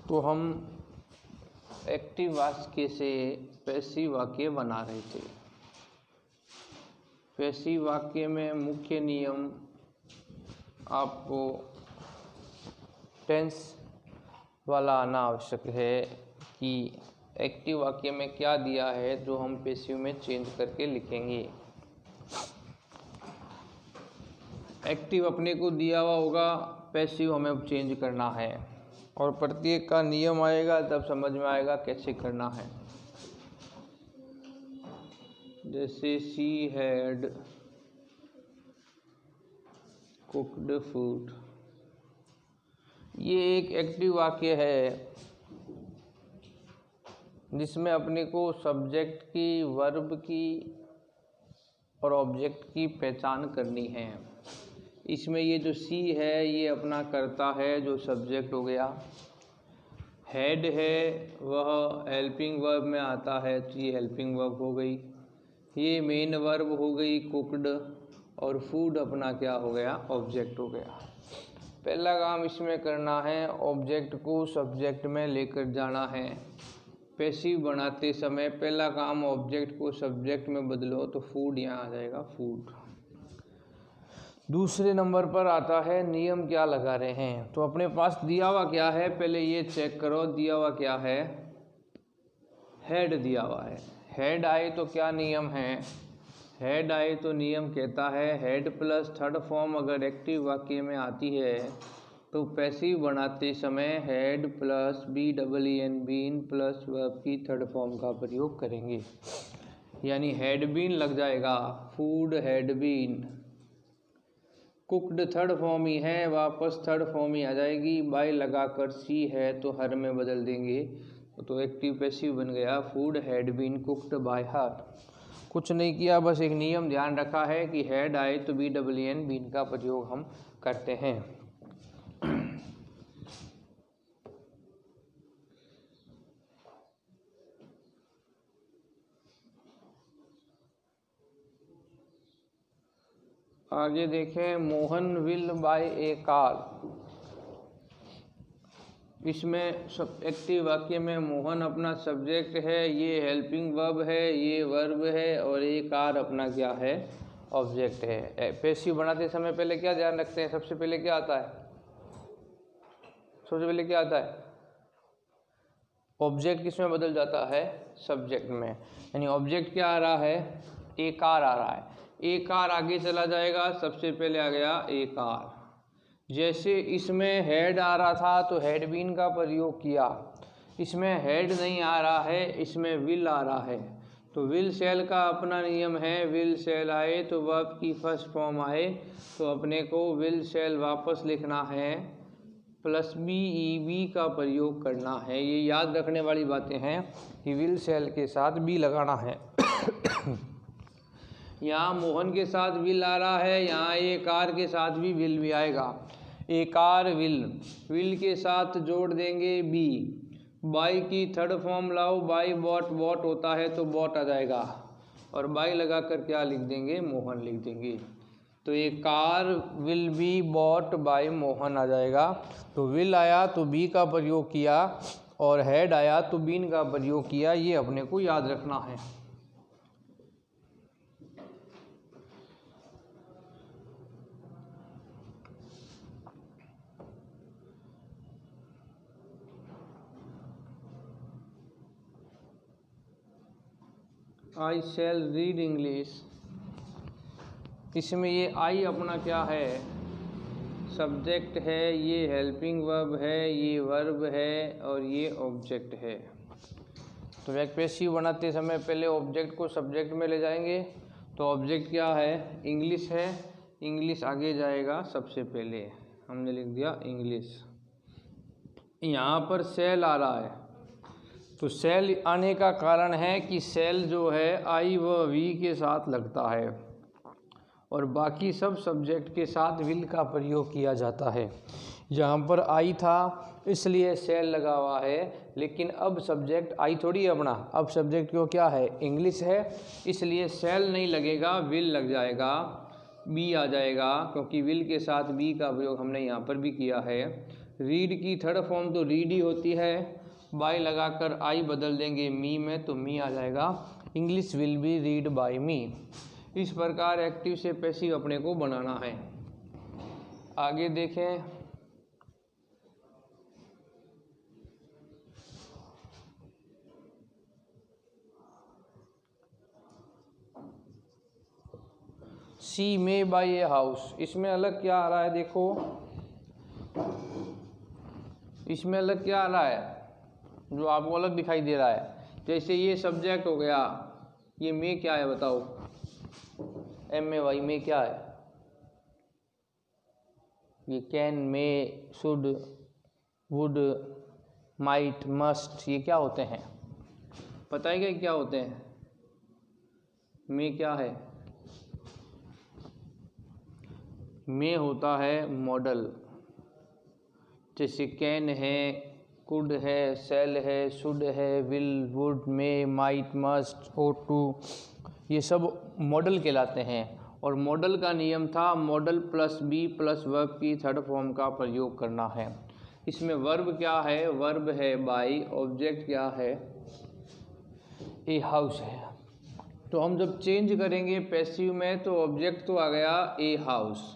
तो हम एक्टिव वाक्य से पैसिव वाक्य बना रहे थे। पैसिव वाक्य में मुख्य नियम आपको टेंस वाला आना आवश्यक है कि एक्टिव वाक्य में क्या दिया है जो हम पैसिव में चेंज करके लिखेंगे। एक्टिव अपने को दिया हुआ होगा, पैसिव हमें अब चेंज करना है और प्रत्येक का नियम आएगा तब समझ में आएगा कैसे करना है। जैसे शी हैड कुक्ड फूड, ये एक एक्टिव वाक्य है जिसमें अपने को सब्जेक्ट की, वर्ब की और ऑब्जेक्ट की पहचान करनी है। इसमें ये जो सी है ये अपना कर्ता है जो सब्जेक्ट हो गया। हेड है वह हेल्पिंग वर्ब में आता है तो ये हेल्पिंग वर्ब हो गई। ये मेन वर्ब हो गई कुक्ड और फूड अपना क्या हो गया, ऑब्जेक्ट हो गया। पहला काम इसमें करना है ऑब्जेक्ट को सब्जेक्ट में लेकर जाना है। पैसिव बनाते समय पहला काम ऑब्जेक्ट को सब्जेक्ट में बदलो तो फूड यहाँ आ जाएगा फूड। दूसरे नंबर पर आता है नियम क्या लगा रहे हैं। तो अपने पास दिया हुआ क्या है पहले ये चेक करो। दिया हुआ क्या है, हेड दिया हुआ है। हेड आए तो क्या नियम है, हेड आए तो नियम कहता है हेड प्लस थर्ड फॉर्म अगर एक्टिव वाक्य में आती है तो पैसिव बनाते समय had plus BEEN been plus verb की थर्ड फॉर्म का प्रयोग करेंगे। यानी हेड बीन लग जाएगा, food had been. Cooked third form ही है, वापस थर्ड फॉर्म ही आ जाएगी। बाय लगाकर सी है तो हर में बदल देंगे तो एक्टिव पैसिव बन गया, food had been cooked by her. कुछ नहीं किया, बस एक नियम ध्यान रखा है कि हेड आए तो BEEN बीन का प्रयोग हम करते हैं। आगे देखें, Mohan will buy A car. इसमें सब एक्टिव वाक्य में मोहन अपना सब्जेक्ट है, ये हेल्पिंग वर्ब है, ये वर्ब है और ये कार अपना क्या है, ऑब्जेक्ट है। पैसिव बनाते समय पहले क्या ध्यान रखते हैं, सबसे पहले क्या आता है, सबसे पहले क्या आता है, ऑब्जेक्ट किसमें बदल जाता है, सब्जेक्ट में। यानी ऑब्जेक्ट क्या आ रहा है, ए कार आ रहा है। ए कार आगे चला जाएगा, सबसे पहले आ गया ए कार। जैसे इसमें हेड आ रहा था तो हेड बीन का प्रयोग किया, इसमें हेड नहीं आ रहा है, इसमें विल आ रहा है तो विल सेल का अपना नियम है। विल सेल आए तो वर्ब की फर्स्ट फॉर्म आए तो अपने को विल सेल वापस लिखना है, प्लस BEB का प्रयोग करना है। ये याद रखने वाली बातें हैं कि विल सेल के साथ बी लगाना है। यहाँ मोहन के साथ विल आ रहा है, यहाँ ए कार के साथ भी विल भी आएगा। ए कार विल, विल के साथ जोड़ देंगे बी। बाई की थर्ड फॉर्म लाओ, बाई बॉट, बॉट होता है तो बॉट आ जाएगा और बाई लगा कर क्या लिख देंगे, मोहन लिख देंगे। तो ये car will be bought by Mohan आ जाएगा। तो विल आया तो बी का प्रयोग किया और हेड आया तो बीन का प्रयोग किया, ये अपने को याद रखना है। आई शैल रीड इंग्लिश, इसमें ये आई अपना क्या है, सब्जेक्ट है, ये हेल्पिंग वर्ब है, ये वर्ब है और ये ऑब्जेक्ट है। तो एक पैसिव बनाते समय पहले ऑब्जेक्ट को सब्जेक्ट में ले जाएंगे। तो ऑब्जेक्ट क्या है, इंग्लिश है, इंग्लिश आगे जाएगा, सबसे पहले हमने लिख दिया इंग्लिश। यहाँ पर सेल आ रहा है तो सेल आने का कारण है कि सेल जो है आई व वी के साथ लगता है और बाकी सब सब्जेक्ट के साथ विल का प्रयोग किया जाता है। यहाँ पर आई था इसलिए सेल लगा हुआ है, लेकिन अब सब्जेक्ट आई थोड़ी है अपना, अब सब्जेक्ट को क्या है, इंग्लिश है, इसलिए सेल नहीं लगेगा, विल लग जाएगा, बी आ जाएगा, क्योंकि विल के साथ बी का प्रयोग हमने यहाँ पर भी किया है। रीड की थर्ड फॉर्म तो रीड ही होती है, बाय लगाकर आई बदल देंगे मी में तो मी आ जाएगा। English will be read by me. इस प्रकार एक्टिव से पैसिव अपने को बनाना है। आगे देखें, सी मे बाय ए हाउस। इसमें अलग क्या आ रहा है, देखो इसमें अलग क्या आ रहा है, जो आपको अलग दिखाई दे रहा है। जैसे ये सब्जेक्ट हो गया, ये मे क्या है बताओ, एम ए वाई में क्या है, ये can, may, should, would, might, must, ये क्या होते हैं पता है क्या होते हैं। मे क्या है, मे होता है मॉडल। जैसे कैन है, कुड है, सेल है, शुड है, will, would, may, might, must, ought to, ये सब मॉडल कहलाते हैं। और मॉडल का नियम था modal plus be plus verb की थर्ड फॉर्म का प्रयोग करना है। इसमें वर्ब क्या है, वर्ब है बाई, ऑब्जेक्ट क्या है, ए हाउस है। तो हम जब चेंज करेंगे पैसिव में तो ऑब्जेक्ट तो आ गया ए हाउस।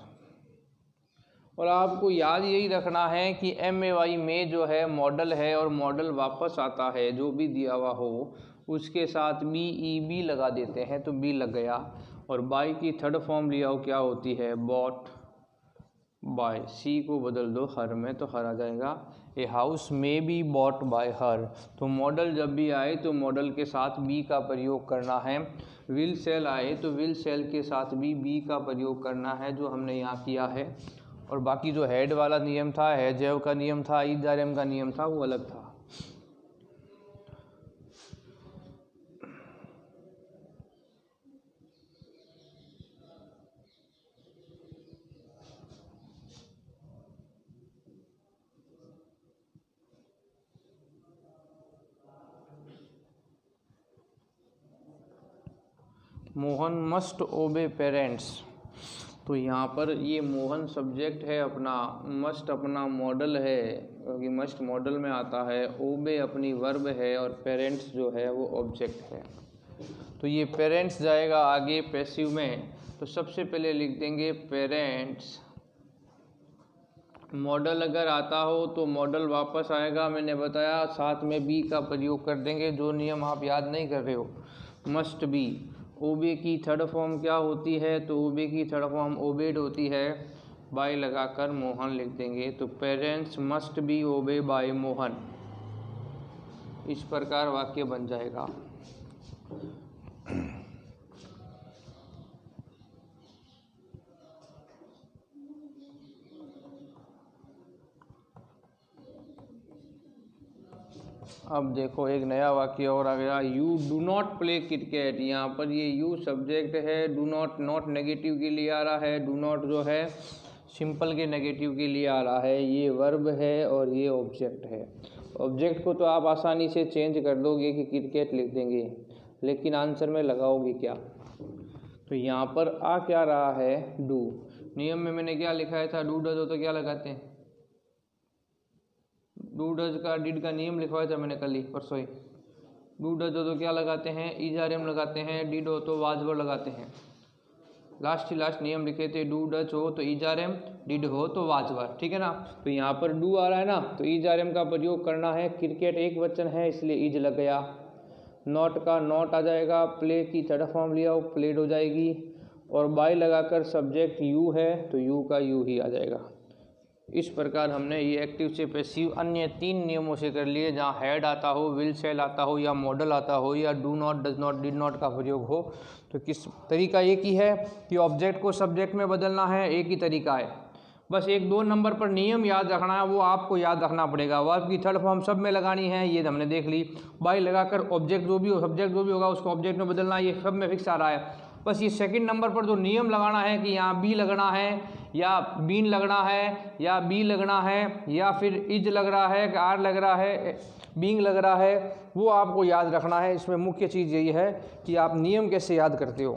और आपको याद यही रखना है कि एम ए वाई में जो है मॉडल है, और मॉडल वापस आता है जो भी दिया हुआ हो उसके साथ बी ई बी लगा देते हैं तो बी लग गया। और बाई की थर्ड फॉर्म लिया हो क्या होती है, बॉट बाय, सी को बदल दो हर में तो हर आ जाएगा। ए हाउस में बी बॉट बाय हर। तो मॉडल जब भी आए तो मॉडल के साथ बी का प्रयोग करना है। विल सेल आए तो विल सेल के साथ भी बी का प्रयोग करना है, जो हमने यहाँ किया है। और बाकी जो हेड वाला नियम था, हैजेव का नियम था, इजारेम का नियम था, वो अलग था। मोहन मस्ट ओबे पेरेंट्स। तो यहाँ पर ये मोहन सब्जेक्ट है अपना, मस्ट अपना मॉडल है क्योंकि मस्ट मॉडल में आता है, ओबे अपनी वर्ब है और पेरेंट्स जो है वो ऑब्जेक्ट है। तो ये पेरेंट्स जाएगा आगे पैसिव में। तो सबसे पहले लिख देंगे पेरेंट्स। मॉडल अगर आता हो तो मॉडल वापस आएगा, मैंने बताया साथ में बी का प्रयोग कर देंगे। जो नियम आप याद नहीं कर रहे हो, मस्ट बी। ओबे की थर्ड फॉर्म क्या होती है, तो ओबे की थर्ड फॉर्म ओबेड होती है, बाय लगाकर मोहन लिख देंगे। तो parents must be obeyed by Mohan, इस प्रकार वाक्य बन जाएगा। अब देखो एक नया वाक्य और आ गया, you do not play cricket. यहाँ पर ये यू सब्जेक्ट है, डू नॉट नॉट नेगेटिव के लिए आ रहा है, डू नॉट जो है सिंपल के नेगेटिव के लिए आ रहा है, ये वर्ब है और ये ऑब्जेक्ट है। ऑब्जेक्ट को तो आप आसानी से चेंज कर दोगे कि क्रिकेट लिख देंगे, लेकिन आंसर में लगाओगे क्या। तो यहाँ पर आ क्या रहा है, डू। नियम में मैंने क्या लिखाया था, डू डज हो तो क्या लगाते हैं, डू डज का डिड का नियम लिखवाया था मैंने कल ही परसों ही। डू डज हो तो क्या लगाते हैं, इजारेम लगाते हैं, डिड हो तो वाजवर लगाते हैं। लास्ट नियम लिखे थे, डू डज हो तो इजारेम, डिड हो तो वाजवर, ठीक है ना। तो यहाँ पर डू आ रहा है ना, तो इजारेम का प्रयोग करना है। क्रिकेट एक वचन है इसलिए इज लग गया। नॉट का नॉट आ जाएगा, प्ले की थर्ड फॉर्म लिया हो प्लेड हो जाएगी। और बाय लगाकर सब्जेक्ट यू है तो यू का यू ही आ जाएगा। इस प्रकार हमने ये एक्टिव से पैसिव अन्य 3 नियमों से कर लिए, जहाँ हेड आता हो, विल सेल आता हो, या मॉडल आता हो, या do not, does not, did not का प्रयोग हो। तो किस तरीका एक ही है कि ऑब्जेक्ट को सब्जेक्ट में बदलना है, एक ही तरीका है। बस 1-2 नंबर पर नियम याद रखना है, वो आपको याद रखना पड़ेगा। वर्ब की थर्ड फॉर्म सब में लगानी है, ये हमने देख ली। बाय लगाकर ऑब्जेक्ट जो भी हो, सब्जेक्ट जो भी होगा उसको ऑब्जेक्ट में बदलना, ये सब में फिक्स आ रहा है। बस ये सेकंड नंबर पर जो नियम लगाना है कि यहाँ बी लगना है या बीन लगना है या बी लगना है या फिर इज लग रहा है, आर लग रहा है, बीइंग लग रहा है, वो आपको याद रखना है। इसमें मुख्य चीज़ यही है कि आप नियम कैसे याद करते हो।